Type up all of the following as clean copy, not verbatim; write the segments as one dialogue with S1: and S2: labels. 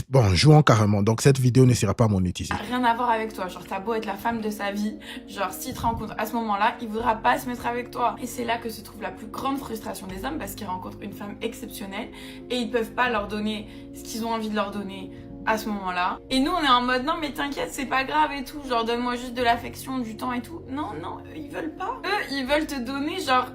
S1: Bon, jouons carrément. Donc, cette vidéo ne sera pas monétisée.
S2: Rien à voir avec toi. Genre, t'as beau être la femme de sa vie. Genre, s'il te rencontre à ce moment-là, il voudra pas se mettre avec toi. Et c'est là que se trouve la plus grande frustration des hommes parce qu'ils rencontrent une femme exceptionnelle et ils peuvent pas leur donner ce qu'ils ont envie de leur donner à ce moment-là. Et nous, on est en mode, non, mais t'inquiète, c'est pas grave et tout. Genre, donne-moi juste de l'affection, du temps et tout. Non, non, eux, ils veulent pas. Eux, ils veulent te donner, genre,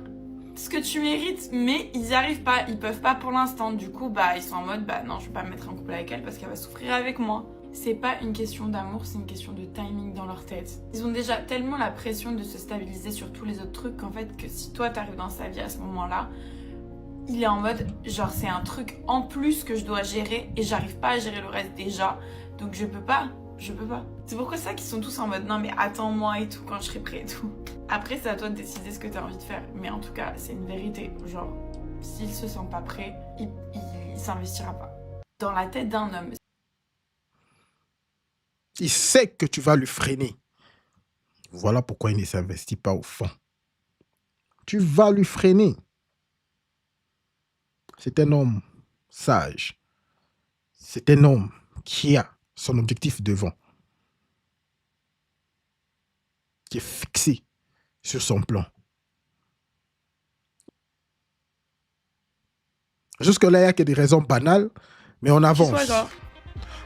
S2: ce que tu mérites, mais ils y arrivent pas, ils peuvent pas pour l'instant. Du coup, bah, ils sont en mode, bah non, je vais pas me mettre en couple avec elle parce qu'elle va souffrir avec moi. C'est pas une question d'amour, c'est une question de timing dans leur tête. Ils ont déjà tellement la pression de se stabiliser sur tous les autres trucs qu'en fait, que si toi t'arrives dans sa vie à ce moment-là, il est en mode, genre, c'est un truc en plus que je dois gérer et j'arrive pas à gérer le reste déjà, donc je peux pas. C'est pourquoi ça qu'ils sont tous en mode non mais attends-moi et tout quand je serai prêt et tout. Après c'est à toi de décider ce que t'as envie de faire. Mais en tout cas c'est une vérité. Genre s'il se sent pas prêt, il s'investira pas. Dans la tête d'un homme.
S1: Il sait que tu vas lui freiner. Voilà pourquoi il ne s'investit pas au fond. Tu vas lui freiner. C'est un homme sage. C'est un homme qui a son objectif devant, qui est fixé sur son plan. Jusque-là, il n'y a que des raisons banales, mais on avance.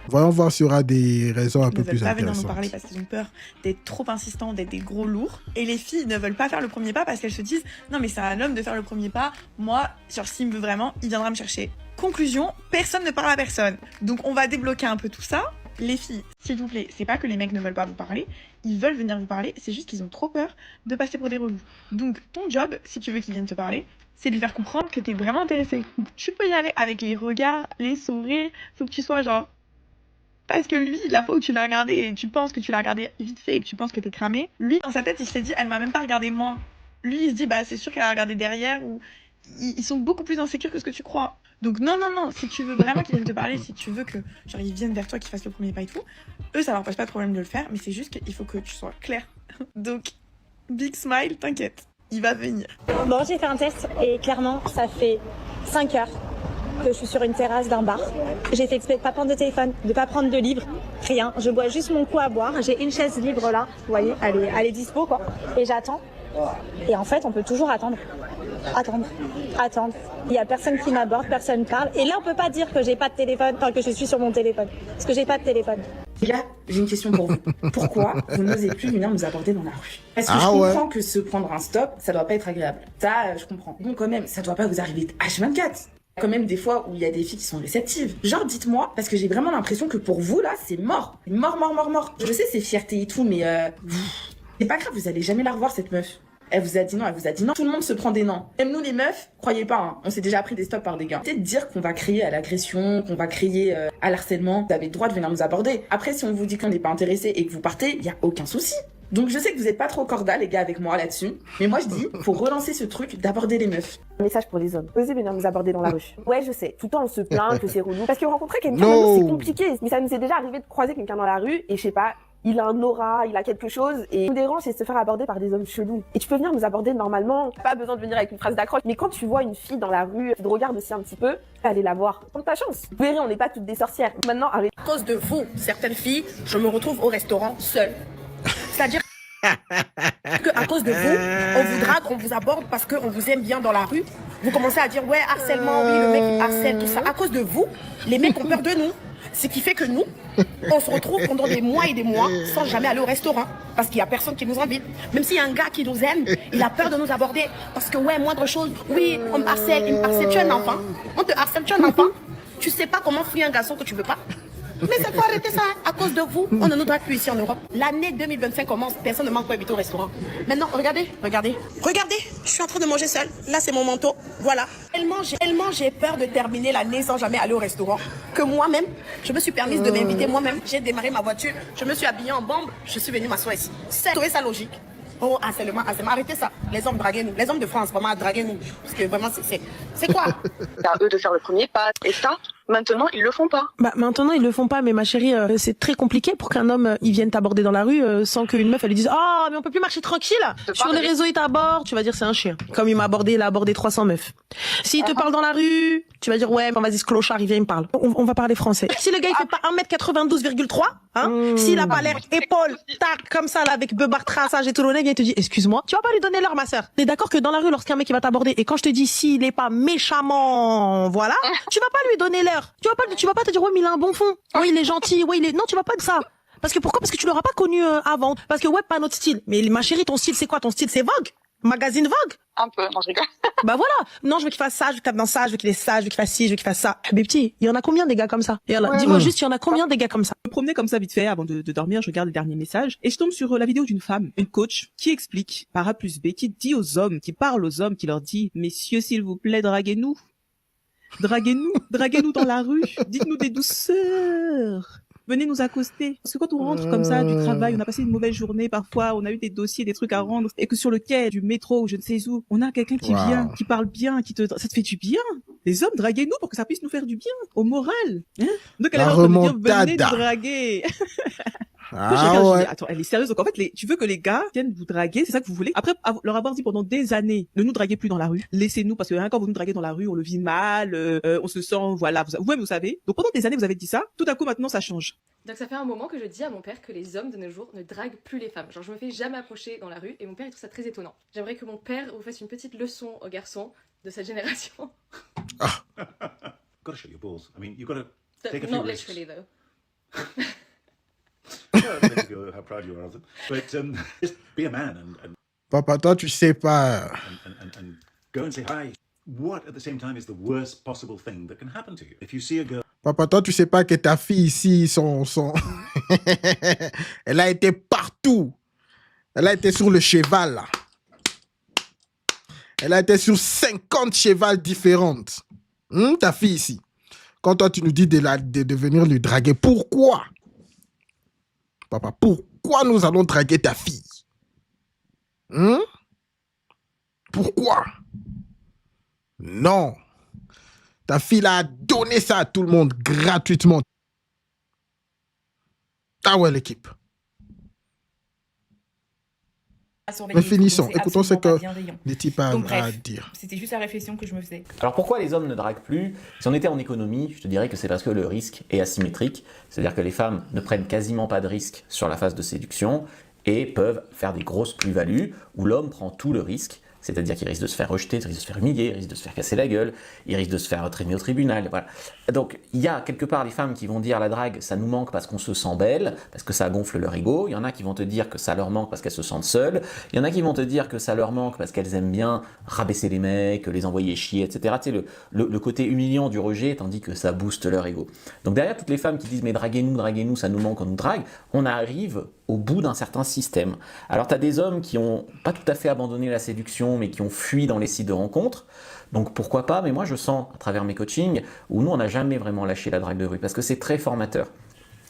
S1: Voyons voir s'il y aura des raisons un peu plus intéressantes.
S3: Ils ne veulent pas venir nous parler parce qu'ils ont peur d'être trop insistants, d'être des gros lourds. Et les filles ne veulent pas faire le premier pas parce qu'elles se disent « Non mais c'est à un homme de faire le premier pas, moi, genre s'il me veut vraiment, il viendra me chercher. » Conclusion, personne ne parle à personne. Donc on va débloquer un peu tout ça. Les filles, s'il vous plaît, c'est pas que les mecs ne veulent pas vous parler, ils veulent venir vous parler, c'est juste qu'ils ont trop peur de passer pour des relous. Donc ton job, si tu veux qu'ils viennent te parler, c'est de lui faire comprendre que t'es vraiment intéressé. Tu peux y aller avec les regards, les sourires, faut que tu sois genre... Parce que lui, la fois où tu l'as regardé et tu penses que tu l'as regardé vite fait et que tu penses que t'es cramé, lui, dans sa tête, il s'est dit, elle m'a même pas regardé moi. Lui, il se dit, bah c'est sûr qu'elle a regardé derrière ou... Ils sont beaucoup plus insécures que ce que tu crois. Donc non, si tu veux vraiment qu'ils viennent te parler, si tu veux que genre ils viennent vers toi, qu'ils fassent le premier pas et tout, eux, ça leur pose pas de problème de le faire, mais c'est juste qu'il faut que tu sois clair. Donc, big smile, t'inquiète, il va venir.
S4: Bon, j'ai fait un test et clairement, ça fait 5 heures que je suis sur une terrasse d'un bar. J'ai fait exprès de pas prendre de téléphone, de pas prendre de livre, rien. Je bois juste mon coup à boire. J'ai une chaise libre là, vous voyez, elle est dispo quoi. Et j'attends. Et en fait, on peut toujours attendre. Attendre. Il y a personne qui m'aborde, personne parle. Et là, on peut pas dire que j'ai pas de téléphone, enfin que je suis sur mon téléphone. Parce que j'ai pas de téléphone.
S5: Et là, j'ai une question pour vous. Pourquoi vous n'osez plus venir nous aborder dans la rue? Parce que je comprends que se prendre un stop, ça doit pas être agréable. Ça, je comprends. Bon, quand même, ça doit pas vous arriver H24. Quand même des fois où il y a des filles qui sont réceptives. Genre, dites-moi, parce que j'ai vraiment l'impression que pour vous, là, c'est mort. Mort. Je sais, c'est fierté et tout, mais c'est pas grave, vous allez jamais la revoir, cette meuf. Elle vous a dit non. Tout le monde se prend des noms. Même nous, les meufs, croyez pas, hein, on s'est déjà pris des stops par des gars. Peut-être dire qu'on va crier à l'agression, qu'on va crier à l'harcèlement. Vous avez le droit de venir nous aborder. Après, si on vous dit qu'on n'est pas intéressé et que vous partez, il y a aucun souci. Donc je sais que vous êtes pas trop cordial, les gars, avec moi là-dessus. Mais moi, je dis, faut relancer ce truc d'aborder les meufs.
S6: Message pour les hommes. Osez venir nous aborder dans la rue. Ouais, je sais. Tout le temps, on se plaint que c'est relou. Parce que rencontrer quelqu'un, c'est compliqué. Mais ça nous est déjà arrivé de croiser quelqu'un dans la rue et je sais pas, il a un aura, il a quelque chose et ce qui nous dérange, c'est de se faire aborder par des hommes chelous. Et tu peux venir nous aborder normalement. Pas besoin de venir avec une phrase d'accroche. Mais quand tu vois une fille dans la rue, tu te regardes aussi un petit peu, allez la voir. Tente ta chance. Vous verrez, on n'est pas toutes des sorcières. Maintenant, arrête.
S7: À cause de vous, certaines filles, je me retrouve au restaurant seule. C'est-à-dire que à cause de vous, on vous drague, on vous aborde parce qu'on vous aime bien dans la rue. Vous commencez à dire ouais, harcèlement, oui, le mec il harcèle, tout ça. À cause de vous, les mecs ont peur de nous. Ce qui fait que nous, on se retrouve pendant des mois et des mois sans jamais aller au restaurant. Parce qu'il n'y a personne qui nous invite. Même s'il y a un gars qui nous aime, il a peur de nous aborder. Parce que ouais, moindre chose, oui, on me harcèle, il me harcèle, tu es un enfant. On te harcèle, tu es un enfant. Tu sais pas comment fuir un garçon que tu veux pas. Mais ça faut arrêter ça, à cause de vous, on ne nous drague plus ici en Europe. L'année 2025 commence, personne ne manque pas inviter au restaurant. Maintenant, regardez, je suis en train de manger seule. Là, c'est mon manteau, voilà. Tellement j'ai peur de terminer l'année sans jamais aller au restaurant, que moi-même, je me suis permise de m'inviter moi-même. J'ai démarré ma voiture, je me suis habillée en bombe, je suis venue m'asseoir ici. C'est trouvé ça logique. Oh, harcèlement, arrêtez ça. Les hommes draguez nous. Les hommes de France, vraiment, draguez nous. Parce que vraiment, c'est quoi?
S8: C'est à eux de faire le premier pas. Et ça, Maintenant, ils le font pas.
S7: Bah maintenant ils le font pas, mais ma chérie, c'est très compliqué pour qu'un homme il vienne t'aborder dans la rue sans qu'une meuf elle lui dise ah mais on peut plus marcher tranquille. Sur les réseaux il t'aborde, tu vas dire c'est un chien. Comme il a abordé 300 meufs. S'il te parle dans la rue, tu vas dire ouais bon, vas-y ce clochard il vient il me parle. On va parler français. Si le gars il fait pas 1m92,3, hein, s'il a pas l'air épaule tac comme ça là avec beubard traçage et tout le nez, il te dit excuse-moi, tu vas pas lui donner l'heure ma sœur. T'es d'accord que dans la rue lorsqu'un mec il va t'aborder et quand je te dis s'il est pas méchamment voilà, tu vas pas lui donner l'heure. Tu vas pas te dire ouais mais il a un bon fond. Ouais il est gentil, ouais il est non, tu vas pas dire ça. Parce que pourquoi? Parce que tu l'auras pas connu avant. Parce que ouais pas notre style. Mais ma chérie, ton style c'est quoi? Ton style c'est Vogue? Magazine Vogue?
S8: Un peu, non je rigole.
S7: Bah voilà. Non, je veux qu'il fasse ça, je veux qu'il tape dans ça, je veux qu'il ait ça, je veux qu'il fasse ci, je veux qu'il fasse ça. Mais petit, il y en a combien des gars comme ça?
S8: Ouais.
S7: Dis-moi juste, il y en a combien des gars comme ça?
S9: Je me promenais comme ça vite fait avant de dormir, je regarde les derniers messages et je tombe sur la vidéo d'une femme, une coach, qui explique par A plus B, qui dit aux hommes, qui parle aux hommes, qui leur dit « Messieurs, s'il vous plaît, draguez-nous. Draguez-nous dans la rue. Dites-nous des douceurs. Venez nous accoster. » Parce que quand on rentre comme ça du travail, on a passé une mauvaise journée parfois, on a eu des dossiers, des trucs à rendre, et que sur le quai du métro ou je ne sais où, on a quelqu'un qui vient, qui parle bien, ça te fait du bien. Les hommes, draguez-nous pour que ça puisse nous faire du bien, au moral. Hein, donc elle est en train de dire, venez nous draguer. Je dis, attends, elle est sérieuse. Donc en fait, tu veux que les gars viennent vous draguer, c'est ça que vous voulez. Après leur avoir dit pendant des années, ne nous draguez plus dans la rue, laissez-nous parce que hein, quand vous nous draguez dans la rue, on le vit mal, on se sent, voilà, vous-même vous savez. Donc pendant des années, vous avez dit ça. Tout à coup, maintenant, ça change.
S10: Donc ça fait un moment que je dis à mon père que les hommes de nos jours ne draguent plus les femmes. Genre je me fais jamais approcher dans la rue et mon père il trouve ça très étonnant. J'aimerais que mon père vous fasse une petite leçon aux garçons de cette génération.
S11: Gotta show your balls. I mean, you gotta take a few
S10: Not
S11: risks.
S10: literally though.
S11: Well, it makes you go how proud you are of them. But just be a man and
S1: Papa, toi, tu sais pas.
S11: and go and say hi. What at the same time is the worst possible thing that can happen to you? If you see a girl.
S1: Papa, toi, tu sais pas que ta fille ici, elle a été partout. Elle a été sur le cheval, là. Elle a été sur 50 chevals différentes. Ta fille ici. Quand toi, tu nous dis de venir lui draguer, pourquoi? Papa, pourquoi nous allons draguer ta fille? Pourquoi? Non. Ta fille a donné ça à tout le monde gratuitement. Ah ouais, l'équipe. Mais finissons. Écoutons ce que les types ont à dire.
S5: C'était juste la réflexion que je me faisais.
S12: Alors pourquoi les hommes ne draguent plus? Si on était en économie, je te dirais que c'est parce que le risque est asymétrique. C'est-à-dire que les femmes ne prennent quasiment pas de risque sur la phase de séduction et peuvent faire des grosses plus-values où l'homme prend tout le risque. C'est-à-dire qu'il risque de se faire rejeter, il risque de se faire humilier, il risque de se faire casser la gueule, il risque de se faire traîner au tribunal, voilà. Donc il y a quelque part les femmes qui vont dire la drague, ça nous manque parce qu'on se sent belle, parce que ça gonfle leur ego. Il y en a qui vont te dire que ça leur manque parce qu'elles se sentent seules. Il y en a qui vont te dire que ça leur manque parce qu'elles aiment bien rabaisser les mecs, les envoyer chier, etc. Tu sais, le côté humiliant du rejet, tandis que ça booste leur ego. Donc derrière toutes les femmes qui disent mais draguez-nous, ça nous manque, on nous drague, on arrive au bout d'un certain système. Alors tu as des hommes qui ont pas tout à fait abandonné la séduction, mais qui ont fui dans les sites de rencontres. Donc pourquoi pas, mais moi je sens à travers mes coachings où nous on n'a jamais vraiment lâché la drague de rue parce que c'est très formateur.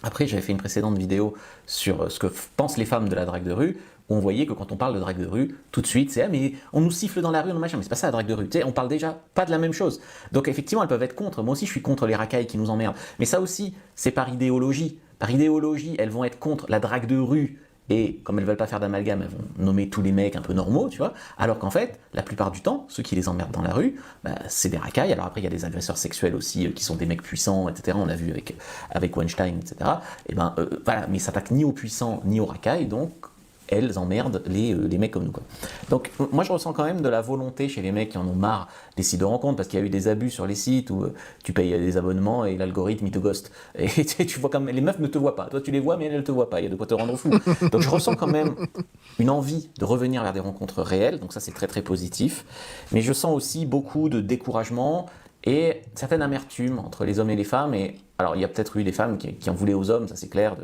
S12: Après j'avais fait une précédente vidéo sur ce que pensent les femmes de la drague de rue où on voyait que quand on parle de drague de rue, tout de suite c'est ah mais on nous siffle dans la rue, non machin, mais c'est pas ça la drague de rue, tu sais, on parle déjà pas de la même chose. Donc effectivement elles peuvent être contre, moi aussi je suis contre les racailles qui nous emmerdent, mais ça aussi c'est par idéologie. Par idéologie elles vont être contre la drague de rue. Et comme elles ne veulent pas faire d'amalgame, elles vont nommer tous les mecs un peu normaux, tu vois. Alors qu'en fait, la plupart du temps, ceux qui les emmerdent dans la rue, bah, c'est des racailles. Alors après, il y a des agresseurs sexuels aussi qui sont des mecs puissants, etc. On a vu avec Weinstein, etc. Et ben voilà, mais ils s'attaquent ni aux puissants ni aux racailles, donc elles emmerdent les mecs comme nous, quoi. Donc moi je ressens quand même de la volonté chez les mecs qui en ont marre des sites de rencontres parce qu'il y a eu des abus sur les sites où tu payes des abonnements et l'algorithme il te ghost et tu vois comme les meufs ne te voient pas, toi tu les vois mais elles ne te voient pas, il y a de quoi te rendre fou. Donc je ressens quand même une envie de revenir vers des rencontres réelles, donc ça c'est très très positif, mais je sens aussi beaucoup de découragement et certaine amertume entre les hommes et les femmes. Et alors il y a peut-être eu des femmes qui en voulaient aux hommes, ça c'est clair,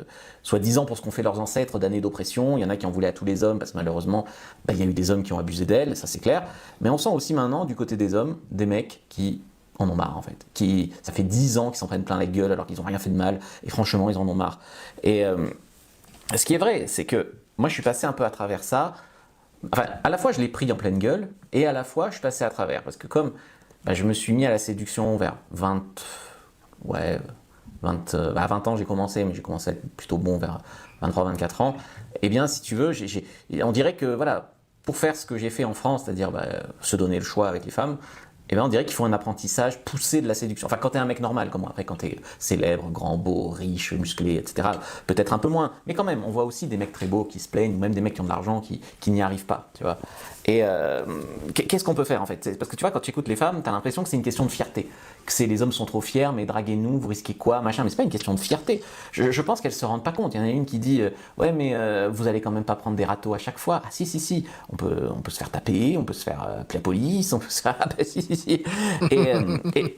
S12: soi-disant pour ce qu'ont fait leurs ancêtres d'années d'oppression. Il y en a qui en voulaient à tous les hommes parce que malheureusement il y a eu des hommes qui ont abusé d'elles, ça c'est clair. Mais on sent aussi maintenant du côté des hommes des mecs qui en ont marre en fait, ça fait 10 ans qu'ils s'en prennent plein la gueule alors qu'ils n'ont rien fait de mal et franchement ils en ont marre. Et ce qui est vrai c'est que moi je suis passé un peu à travers ça, enfin à la fois je l'ai pris en pleine gueule et à la fois je suis passé à travers parce que comme je me suis mis à la séduction vers ouais, 20 ans j'ai commencé, mais j'ai commencé à être plutôt bon vers 23-24 ans, eh bien, si tu veux, on dirait que, voilà, pour faire ce que j'ai fait en France, c'est-à-dire se donner le choix avec les femmes, eh bien, on dirait qu'il faut un apprentissage poussé de la séduction. Enfin, quand t'es un mec normal, comme moi, après, quand t'es célèbre, grand, beau, riche, musclé, etc., peut-être un peu moins. Mais quand même, on voit aussi des mecs très beaux qui se plaignent, ou même des mecs qui ont de l'argent qui n'y arrivent pas, tu vois. Et qu'est-ce qu'on peut faire, en fait? Parce que tu vois, quand tu écoutes les femmes, t'as l'impression que c'est une question de fierté. Que les hommes sont trop fiers, mais draguez-nous, vous risquez quoi, machin. Mais c'est pas une question de fierté. Je pense qu'elles se rendent pas compte. Il y en a une qui dit, ouais, mais vous allez quand même pas prendre des râteaux à chaque fois. Ah si. On peut se faire taper, on peut se faire appeler la police, on peut se faire... Ah, bah, si.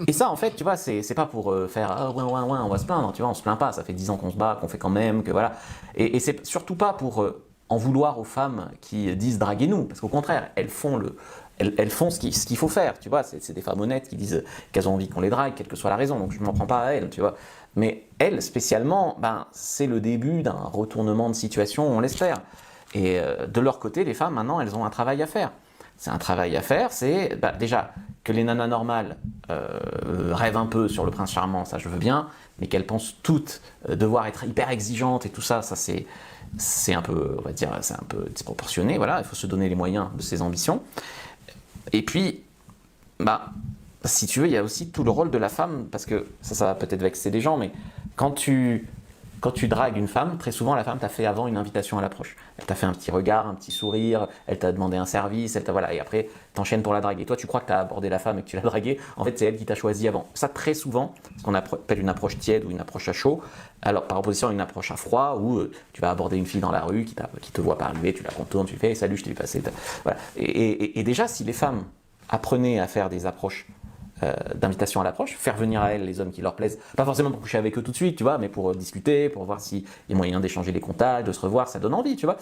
S12: Et ça, en fait, tu vois, c'est pas pour faire ah, ouais, on va se plaindre, tu vois, on se plaint pas, ça fait 10 ans qu'on se bat, qu'on fait quand même, que voilà. Et c'est surtout pas pour en vouloir aux femmes qui disent draguez-nous, parce qu'au contraire, elles font ce qu'il faut faire, tu vois, c'est des femmes honnêtes qui disent qu'elles ont envie qu'on les drague, quelle que soit la raison, donc je ne m'en prends pas à elles, tu vois. Mais elles, spécialement, c'est le début d'un retournement de situation, on l'espère. Et de leur côté, les femmes, maintenant, elles ont un travail à faire. C'est un travail à faire, c'est déjà que les nanas normales rêvent un peu sur le prince charmant, ça je veux bien, mais qu'elles pensent toutes devoir être hyper exigeantes et tout ça, c'est un peu, on va dire, c'est un peu disproportionné, voilà, il faut se donner les moyens de ses ambitions. Et puis, si tu veux, il y a aussi tout le rôle de la femme, parce que ça va peut-être vexer des gens, mais quand tu dragues une femme, très souvent la femme t'a fait avant une invitation à l'approche. Elle t'a fait un petit regard, un petit sourire, elle t'a demandé un service, voilà, et après t'enchaînes pour la draguer. Toi tu crois que t'as abordé la femme et que tu l'as draguée, en fait c'est elle qui t'a choisi avant. Ça très souvent, ce qu'on appelle une approche tiède ou une approche à chaud, alors par opposition à une approche à froid où tu vas aborder une fille dans la rue qui te voit pas arriver, tu la contournes, tu fais salut je t'ai vu passer. Voilà. Et déjà si les femmes apprenaient à faire des approches d'invitation à l'approche, faire venir à elles les hommes qui leur plaisent, pas forcément pour coucher avec eux tout de suite, tu vois, mais pour discuter, pour voir s'il y a moyen d'échanger les contacts, de se revoir, ça donne envie, tu vois.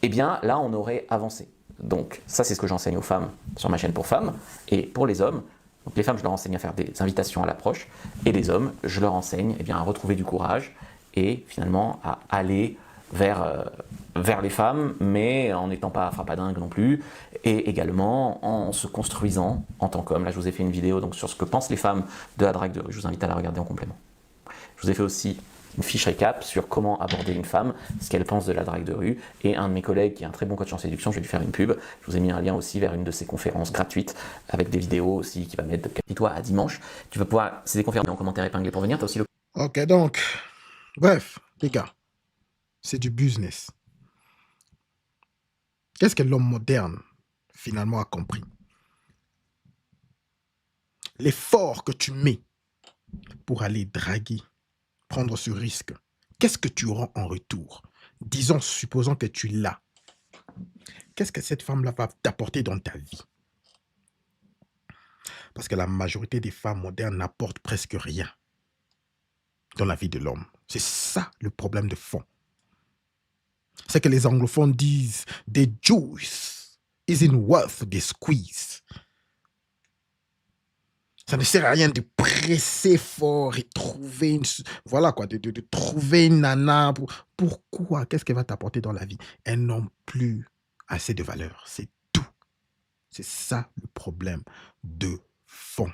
S12: Eh bien, là, on aurait avancé. Donc, ça, c'est ce que j'enseigne aux femmes sur ma chaîne pour femmes, et pour les hommes, donc les femmes, je leur enseigne à faire des invitations à l'approche, et les hommes, je leur enseigne à retrouver du courage, et finalement, à aller vers les femmes, mais en n'étant pas frappadingue non plus, et également en se construisant en tant qu'homme. Là, je vous ai fait une vidéo donc, sur ce que pensent les femmes de la drague de rue. Je vous invite à la regarder en complément. Je vous ai fait aussi une fiche récap sur comment aborder une femme, ce qu'elle pense de la drague de rue, et un de mes collègues qui est un très bon coach en séduction, je vais lui faire une pub. Je vous ai mis un lien aussi vers une de ses conférences gratuites, avec des vidéos aussi qui va mettre de toi à dimanche. Tu vas pouvoir, c'est des conférences en commentaire épinglé pour venir, t'as aussi le...
S1: Ok, donc, bref, les gars, c'est du business. Qu'est-ce que l'homme moderne, finalement, a compris? L'effort que tu mets pour aller draguer, prendre ce risque, qu'est-ce que tu auras en retour? Disons, supposons que tu l'as. Qu'est-ce que cette femme-là va t'apporter dans ta vie? Parce que la majorité des femmes modernes n'apportent presque rien dans la vie de l'homme. C'est ça le problème de fond. C'est que les anglophones disent « The juice isn't worth the squeeze ». Ça ne sert à rien de presser fort et trouver une... Voilà quoi, de trouver une nana. Pourquoi? Qu'est-ce qu'elle va t'apporter dans la vie? Elles n'ont plus assez de valeur. C'est tout. C'est ça le problème de fond.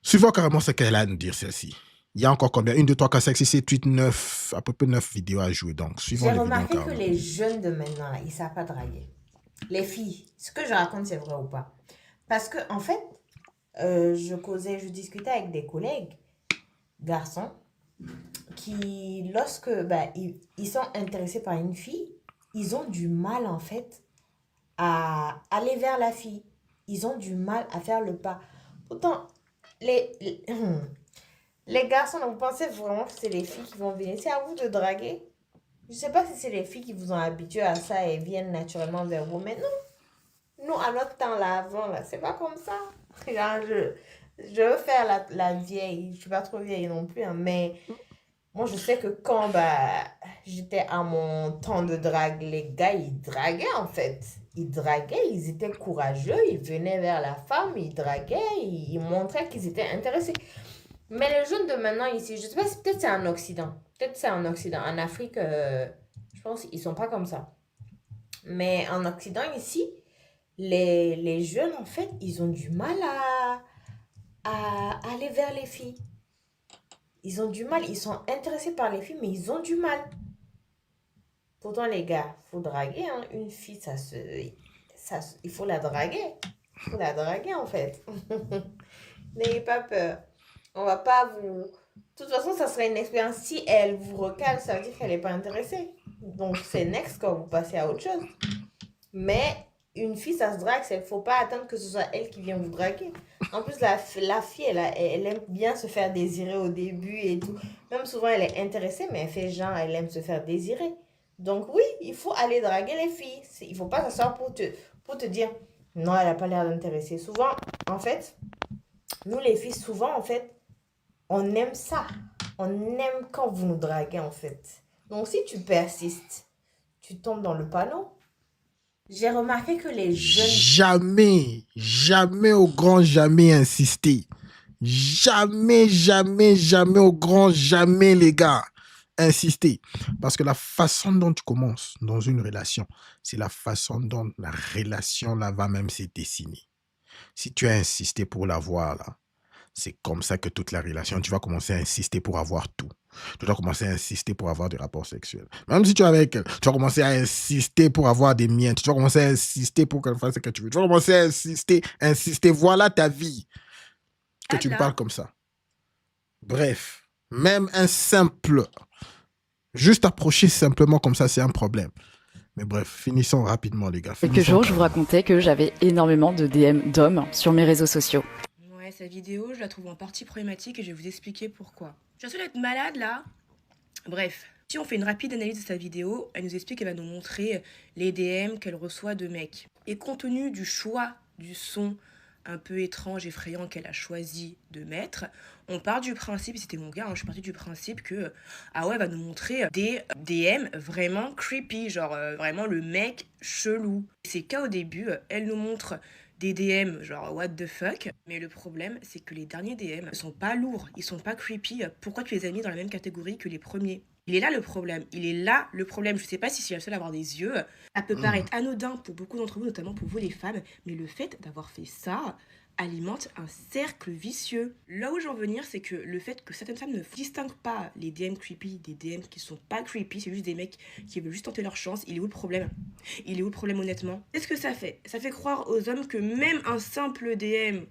S1: Suivons carrément ce qu'elle a à nous dire, celle-ci. Il y a encore combien? 1, 2, 3, 4, 5, 6, 7, 8, 9, à peu près 9 vidéos à jouer. Donc, suivons les vidéos.
S13: J'ai remarqué que les jeunes de maintenant, là, ils ne savent pas draguer. Les filles, ce que je raconte, c'est vrai ou pas? Parce que, en fait, je discutais avec des collègues, garçons, qui, lorsque ils sont intéressés par une fille, ils ont du mal, en fait, à aller vers la fille. Ils ont du mal à faire le pas. Pourtant, les garçons, vous pensez vraiment que c'est les filles qui vont venir? C'est à vous de draguer. Je ne sais pas si c'est les filles qui vous ont habitué à ça et viennent naturellement vers vous, mais non. Nous, à notre temps, là, avant, là, c'est pas comme ça. Genre, je veux faire la vieille. Je suis pas trop vieille non plus, hein, mais moi, je sais que quand j'étais à mon temps de drague, les gars, ils draguaient, en fait. Ils draguaient, ils étaient courageux, ils venaient vers la femme, ils draguaient, ils montraient qu'ils étaient intéressés. Mais les jeunes de maintenant ici, je sais pas, peut-être c'est en Occident. Peut-être c'est en Occident. En Afrique, je pense qu'ils sont pas comme ça. Mais en Occident ici, les jeunes, en fait, ils ont du mal à aller vers les filles. Ils ont du mal, ils sont intéressés par les filles, mais ils ont du mal. Pourtant, les gars, faut draguer, hein. Une fille, il faut la draguer. Il faut la draguer, en fait. N'ayez pas peur. On va pas vous... De toute façon, ça serait une expérience. Si elle vous recale, ça veut dire qu'elle n'est pas intéressée. Donc, c'est next quand vous passez à autre chose. Mais une fille, ça se drague. Il ne faut pas attendre que ce soit elle qui vient vous draguer. En plus, la fille, elle aime bien se faire désirer au début et tout. Même souvent, elle est intéressée, mais elle fait genre, elle aime se faire désirer. Donc oui, il faut aller draguer les filles. Il ne faut pas s'asseoir pour te dire, non, elle n'a pas l'air d'intéresser. Souvent, en fait, nous les filles, souvent, en fait, on aime ça. On aime quand vous nous draguez, en fait. Donc si tu persistes, tu tombes dans le panneau. J'ai remarqué que les jeunes...
S1: Jamais au grand jamais insister. Jamais au grand jamais, les gars. Insister. Parce que la façon dont tu commences dans une relation, c'est la façon dont la relation là va même se dessiner. Si tu as insisté pour l'avoir là, c'est comme ça que toute la relation, tu vas commencer à insister pour avoir tout. Tu vas commencer à insister pour avoir des rapports sexuels. Même si tu es avec elle, tu vas commencer à insister pour avoir des miettes. Tu vas commencer à insister pour qu'elle fasse ce que tu veux. Tu vas commencer à insister. Voilà ta vie. Que tu me parles comme ça. Bref, même un simple... Juste approcher simplement comme ça, c'est un problème. Mais bref, finissons rapidement, les gars.
S14: Quelques jours, je vous racontais que j'avais énormément de DM d'hommes sur mes réseaux sociaux.
S7: Ouais, sa vidéo, je la trouve en partie problématique et je vais vous expliquer pourquoi. J'ai l'impression d'être malade, là. Bref, si on fait une rapide analyse de sa vidéo, elle nous explique qu'elle va nous montrer les DM qu'elle reçoit de mecs. Et compte tenu du choix du son un peu étrange, effrayant qu'elle a choisi de mettre, on part du principe, c'était mon gars, je suis partie du principe que, ah ouais, elle va nous montrer des DM vraiment creepy, genre vraiment le mec chelou. C'est qu'au début, elle nous montre des DM genre what the fuck, mais le problème c'est que les derniers DM sont pas lourds, ils sont pas creepy. Pourquoi tu les as mis dans la même catégorie que les premiers? Il est là le problème, je sais pas si c'est la seule à avoir des yeux. Ça peut paraître anodin pour beaucoup d'entre vous, notamment pour vous les femmes, mais le fait d'avoir fait ça alimente un cercle vicieux. Là où j'en veux venir, c'est que le fait que certaines femmes ne distinguent pas les DM creepy des DM qui sont pas creepy, c'est juste des mecs qui veulent juste tenter leur chance, il est où le problème? Il est où le problème honnêtement? Qu'est-ce que ça fait? Ça fait croire aux hommes que même un simple DM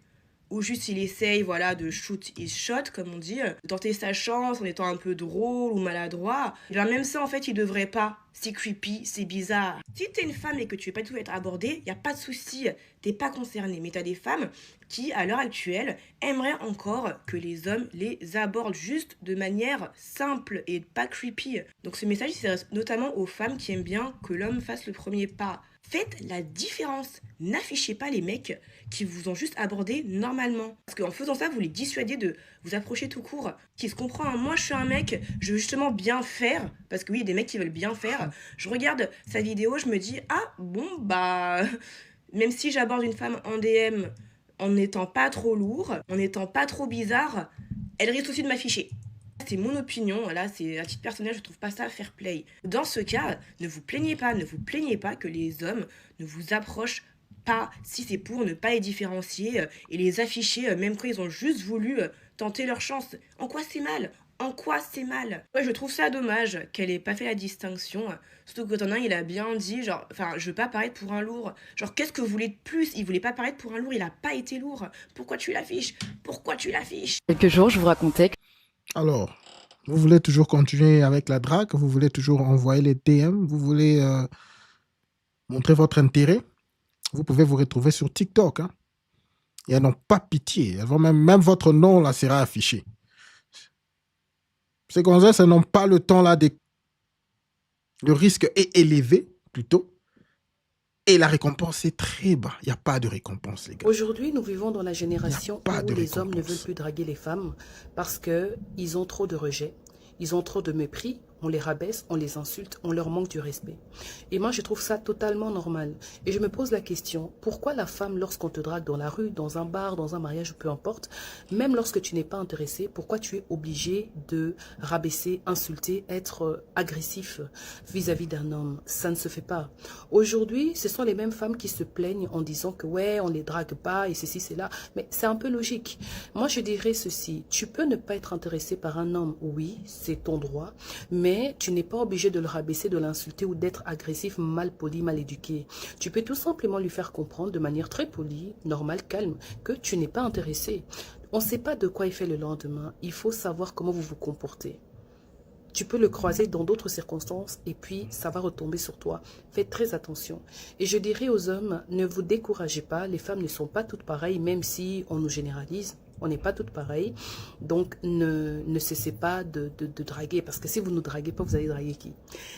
S7: ou juste il essaye voilà, de shoot his shot, comme on dit, de tenter sa chance en étant un peu drôle ou maladroit, et bien même ça en fait il devrait pas. C'est creepy, c'est bizarre. Si t'es une femme et que tu veux pas du tout être abordée, y a pas de souci, t'es pas concerné. Mais t'as des femmes qui, à l'heure actuelle, aimeraient encore que les hommes les abordent juste de manière simple et pas creepy. Donc ce message il s'adresse notamment aux femmes qui aiment bien que l'homme fasse le premier pas. Faites la différence. N'affichez pas les mecs qui vous ont juste abordé normalement. Parce qu'en faisant ça, vous les dissuadez de vous approcher tout court. Qui se comprend, hein. Moi je suis un mec, je veux justement bien faire. Parce que oui, il y a des mecs qui veulent bien faire. Je regarde sa vidéo, je me dis, ah bon bah... Même si j'aborde une femme en DM en n'étant pas trop lourd, en n'étant pas trop bizarre, elle risque aussi de m'afficher. C'est mon opinion, là c'est à titre personnel, je trouve pas ça fair play. Dans ce cas, ne vous plaignez pas que les hommes ne vous approchent pas si c'est pour ne pas les différencier et les afficher même quand ils ont juste voulu tenter leur chance. En quoi c'est mal? En quoi c'est mal? Ouais, je trouve ça dommage qu'elle ait pas fait la distinction. Surtout que t'en as un, il a bien dit, genre, enfin, je veux pas paraître pour un lourd. Genre, qu'est-ce que vous voulez de plus? Il voulait pas paraître pour un lourd, il a pas été lourd. Pourquoi tu l'affiches? Pourquoi tu l'affiches?
S14: Quelques jours, je vous racontais que...
S1: Alors, vous voulez toujours continuer avec la drague? Vous voulez toujours envoyer les DM? Vous voulez montrer votre intérêt? Vous pouvez vous retrouver sur TikTok. Hein? Et elles n'ont pas pitié. Elles vont même votre nom là sera affiché. Ces gonzesses, elles n'ont pas le temps là de... Le risque est élevé, plutôt. Et la récompense est très bas. Il n'y a pas de récompense, les gars.
S15: Aujourd'hui, nous vivons dans la génération où les hommes ne veulent plus draguer les femmes parce qu'ils ont trop de rejet, ils ont trop de mépris on les rabaisse, on les insulte, on leur manque du respect. Et moi, je trouve ça totalement normal. Et je me pose la question, pourquoi la femme, lorsqu'on te drague dans la rue, dans un bar, dans un mariage, peu importe, même lorsque tu n'es pas intéressé, pourquoi tu es obligé de rabaisser, insulter, être agressif vis-à-vis d'un homme? Ça ne se fait pas. Aujourd'hui, ce sont les mêmes femmes qui se plaignent en disant que ouais, on les drague pas et ceci, c'est là. Mais c'est un peu logique. Moi, je dirais ceci. Tu peux ne pas être intéressé par un homme, oui, c'est ton droit, mais tu n'es pas obligé de le rabaisser, de l'insulter ou d'être agressif, mal poli, mal éduqué. Tu peux tout simplement lui faire comprendre de manière très polie, normale, calme, que tu n'es pas intéressé. On ne sait pas de quoi il fait le lendemain. Il faut savoir comment vous vous comportez. Tu peux le croiser dans d'autres circonstances et puis ça va retomber sur toi. Faites très attention. Et je dirais aux hommes, ne vous découragez pas. Les femmes ne sont pas toutes pareilles, même si on nous généralise. On n'est pas toutes pareilles. Donc, ne cessez pas de draguer. Parce que si vous ne draguez pas, vous allez draguer qui?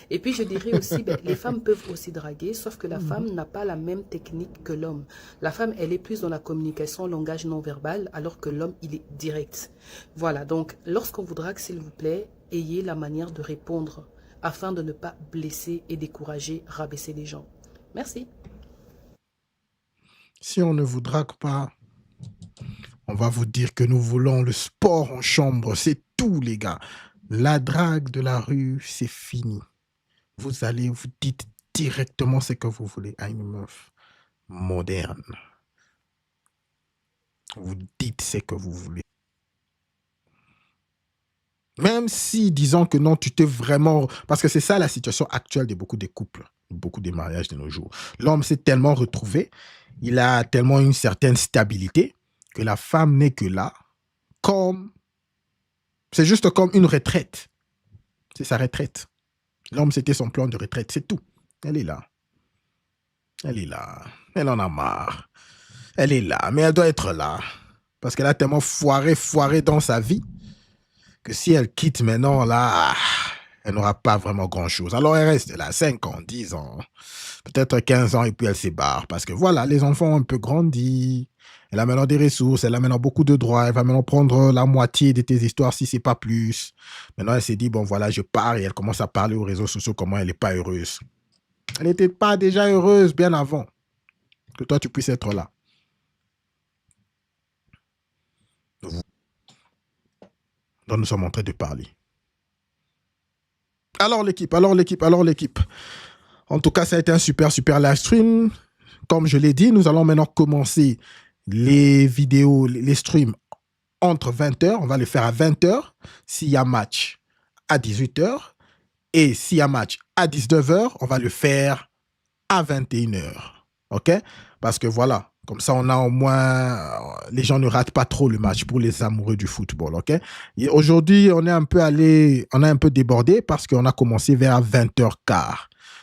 S15: Et puis, je dirais aussi, les femmes peuvent aussi draguer, sauf que la femme n'a pas la même technique que l'homme. La femme, elle est plus dans la communication, langage non verbal, alors que l'homme, il est direct. Voilà. Donc, lorsqu'on vous drague, s'il vous plaît, ayez la manière de répondre afin de ne pas blesser et décourager, rabaisser les gens. Merci.
S1: Si on ne vous drague pas, on va vous dire que nous voulons le sport en chambre. C'est tout, les gars. La drague de la rue, c'est fini. Vous allez, vous dites directement ce que vous voulez à une meuf moderne. Vous dites ce que vous voulez. Même si, disons que non, tu t'es vraiment... Parce que c'est ça la situation actuelle de beaucoup de couples, beaucoup de mariages de nos jours. L'homme s'est tellement retrouvé, il a tellement une certaine stabilité que la femme n'est que là, comme... C'est juste comme une retraite. C'est sa retraite. L'homme, c'était son plan de retraite, c'est tout. Elle est là. Elle est là. Elle en a marre. Elle est là, mais elle doit être là. Parce qu'elle a tellement foiré dans sa vie que si elle quitte maintenant, là, elle n'aura pas vraiment grand-chose. Alors, elle reste là, 5 ans, 10 ans, peut-être 15 ans, et puis elle se barre. Parce que voilà, les enfants ont un peu grandi. Elle a maintenant des ressources, elle a maintenant beaucoup de droits. Elle va maintenant prendre la moitié de tes histoires, si ce n'est pas plus. Maintenant, elle s'est dit, bon, voilà, je pars. Et elle commence à parler aux réseaux sociaux comment elle n'est pas heureuse. Elle n'était pas déjà heureuse bien avant que toi, tu puisses être là. Donc, nous sommes en train de parler. Alors l'équipe. En tout cas, ça a été un super live stream. Comme je l'ai dit, nous allons maintenant commencer les vidéos, les streams entre 20h. On va les faire à 20h. S'il y a match à 18h. Et s'il y a match à 19h, on va le faire à 21h. OK? Parce que voilà. Comme ça, on a au moins... Les gens ne ratent pas trop le match pour les amoureux du football, OK? Aujourd'hui, on a un peu débordé parce qu'on a commencé vers 20h15.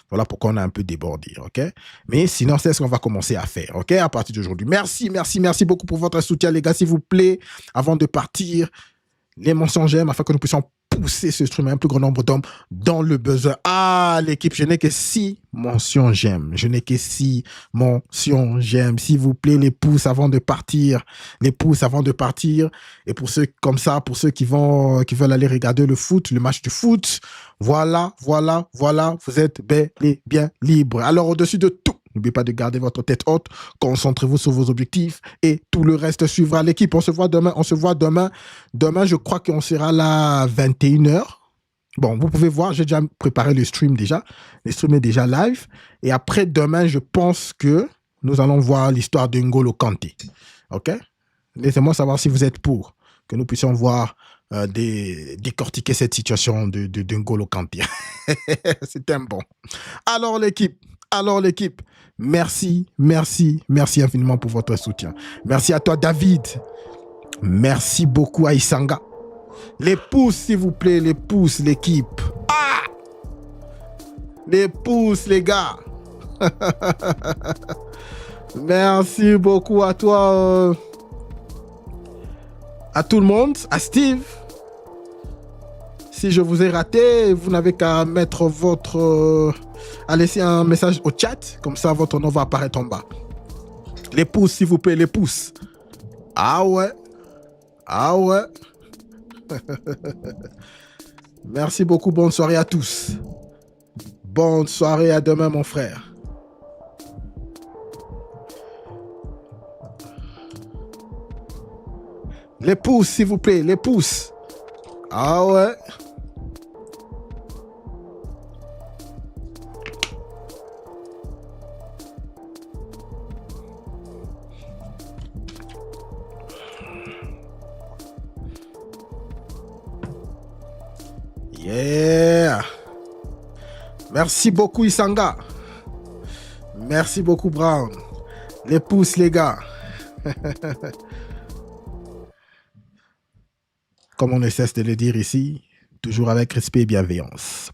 S1: Voilà pourquoi on a un peu débordé, OK? Mais sinon, c'est ce qu'on va commencer à faire, OK? À partir d'aujourd'hui. Merci beaucoup pour votre soutien, les gars. S'il vous plaît, avant de partir, les mentions j'aime afin que nous puissions pousser ce stream à un plus grand nombre d'hommes dans le besoin. Ah, l'équipe, je n'ai que 6 mentions j'aime. Je n'ai que 6 mentions j'aime. S'il vous plaît, les pouces avant de partir. Les pouces avant de partir. Et pour ceux comme ça, pour ceux qui veulent aller regarder le foot, le match du foot, voilà. Vous êtes bel et bien libre. Alors, au-dessus de tout, n'oubliez pas de garder votre tête haute, concentrez-vous sur vos objectifs et tout le reste suivra. L'équipe, on se voit demain. Demain, je crois qu'on sera là à 21h. Bon, vous pouvez voir, j'ai déjà préparé le stream déjà. Le stream est déjà live. Et après, demain, je pense que nous allons voir l'histoire de N'Golo Kanté. OK? Laissez-moi savoir si vous êtes pour que nous puissions voir décortiquer cette situation de N'Golo Kanté. C'est un bon. Alors, l'équipe, merci infiniment pour votre soutien. Merci à toi, David. Merci beaucoup à Isanga. Les pouces, s'il vous plaît, les pouces, l'équipe. Ah! Les pouces, les gars. Merci beaucoup à toi, à tout le monde, à Steve. Si je vous ai raté, vous n'avez qu'à mettre à laisser un message au chat, comme ça votre nom va apparaître en bas. Les pouces, s'il vous plaît, les pouces. Ah ouais. Merci beaucoup. Bonne soirée à tous. Bonne soirée. À demain, mon frère. Les pouces, s'il vous plaît. Les pouces. Ah ouais. Yeah. Merci beaucoup Isanga. Merci beaucoup Brown. Les pouces les gars. Comme on ne cesse de le dire ici, toujours avec respect et bienveillance.